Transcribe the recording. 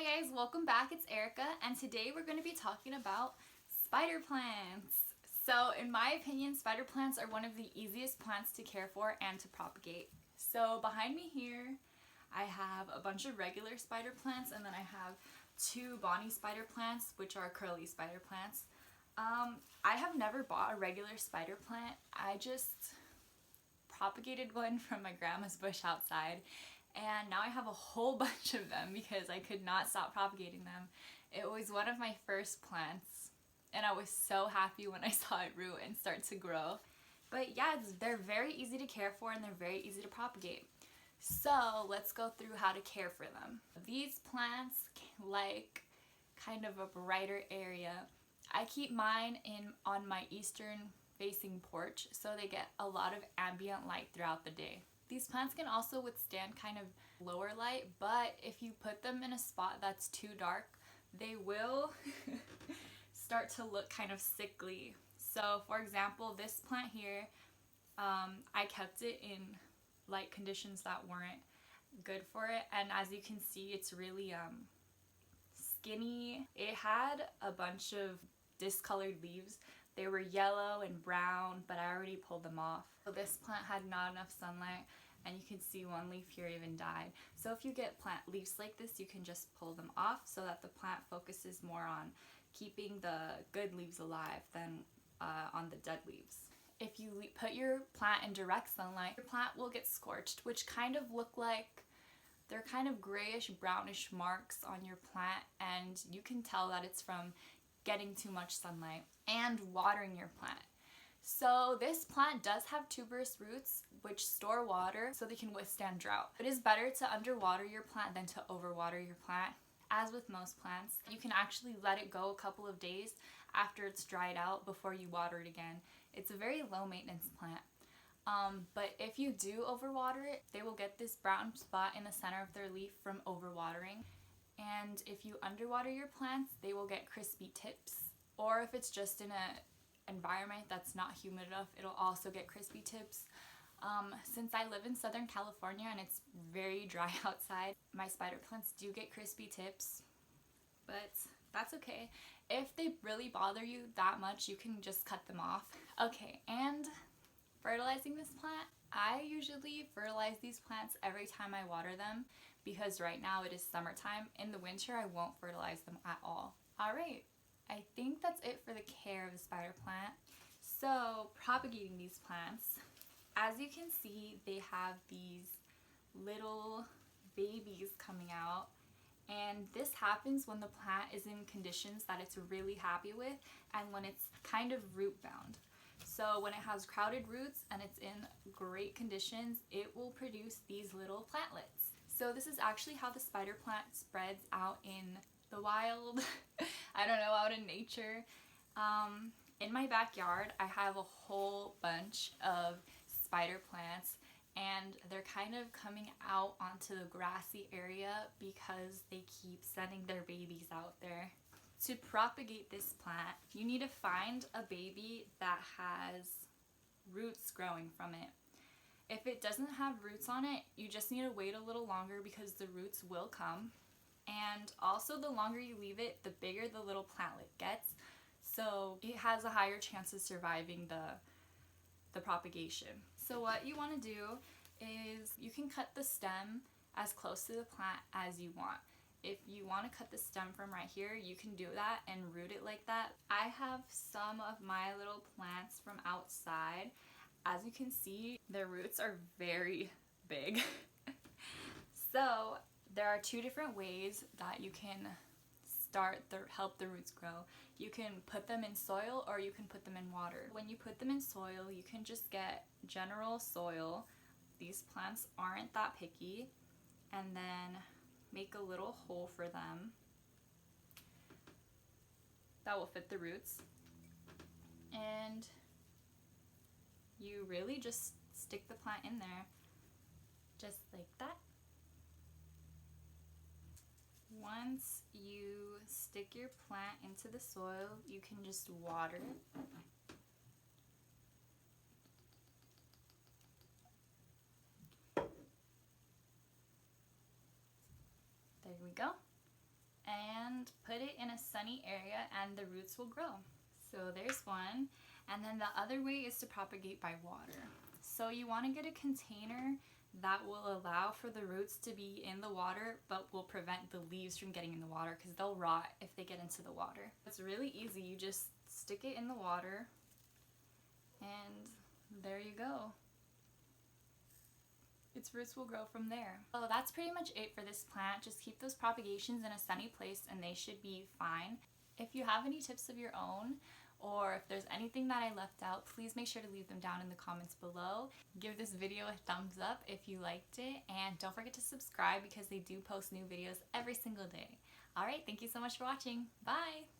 Hi guys, welcome back. It's Erica, and today we're going to be talking about spider plants. So in my opinion, spider plants are one of the easiest plants to care for and to propagate. So behind me here, I have a bunch of regular spider plants, and then I have two bonny spider plants, which are curly spider plants. I have never bought a regular spider plant. I just propagated one from my grandma's bush outside, and now I have a whole bunch of them because I could not stop propagating them. It was one of my first plants, and I was so happy when I saw it root and start to grow. But yeah, they're very easy to care for and they're very easy to propagate. So let's go through how to care for them. These plants like kind of a brighter area. I keep mine on my eastern facing porch so they get a lot of ambient light throughout the day. These plants can also withstand kind of lower light, but if you put them in a spot that's too dark, they will start to look kind of sickly. So for example, this plant here, I kept it in light conditions that weren't good for it, and as you can see, it's really skinny. It had a bunch of discolored leaves. They were yellow and brown, but I already pulled them off. So this plant had not enough sunlight, and you can see one leaf here even died. So if you get plant leaves like this, you can just pull them off so that the plant focuses more on keeping the good leaves alive than on the dead leaves. If you put your plant in direct sunlight, your plant will get scorched, which kind of look like they're kind of grayish brownish marks on your plant, and you can tell that it's from getting too much sunlight and watering your plant. So this plant does have tuberous roots which store water so they can withstand drought. It is better to underwater your plant than to overwater your plant. As with most plants, you can actually let it go a couple of days after it's dried out before you water it again. It's a very low maintenance plant. But if you do overwater it, they will get this brown spot in the center of their leaf from overwatering. And if you underwater your plants, they will get crispy tips. Or if it's just in an environment that's not humid enough, it'll also get crispy tips. Since I live in Southern California and it's very dry outside, my spider plants do get crispy tips, but that's okay. If they really bother you that much, you can just cut them off. Okay, and fertilizing this plant. I usually fertilize these plants every time I water them because right now it is summertime. In the winter, I won't fertilize them at all. Alright, I think that's it for the care of the spider plant. So, propagating these plants. As you can see, they have these little babies coming out, and this happens when the plant is in conditions that it's really happy with and when it's kind of root bound. So when it has crowded roots and it's in great conditions, it will produce these little plantlets. So this is actually how the spider plant spreads out in the wild, I don't know, out in nature. In my backyard, I have a whole bunch of spider plants, and they're kind of coming out onto the grassy area because they keep sending their babies out there. To propagate this plant, you need to find a baby that has roots growing from it. If it doesn't have roots on it, you just need to wait a little longer because the roots will come. And also, the longer you leave it, the bigger the little plantlet gets. So it has a higher chance of surviving the propagation. So what you want to do is you can cut the stem as close to the plant as you want. If you want to cut the stem from right here, you can do that and root it like that. I have some of my little plants from outside. As you can see, their roots are very big. So there are two different ways that you can help the roots grow. You can put them in soil or you can put them in water. When you put them in soil, you can just get general soil. These plants aren't that picky. And then make a little hole for them that will fit the roots, and you really just stick the plant in there just like that. Once you stick your plant into the soil, you can just water it. There we go. and put it in a sunny area and the roots will grow. So there's one. And then the other way is to propagate by water. So you want to get a container that will allow for the roots to be in the water but will prevent the leaves from getting in the water because they'll rot if they get into the water. It's really easy. You just stick it in the water and there you go. Its roots will grow from there. So that's pretty much it for this plant. Just keep those propagations in a sunny place and they should be fine. If you have any tips of your own, or if there's anything that I left out, please make sure to leave them down in the comments below. Give this video a thumbs up if you liked it, and don't forget to subscribe because they do post new videos every single day. Alright, thank you so much for watching. Bye!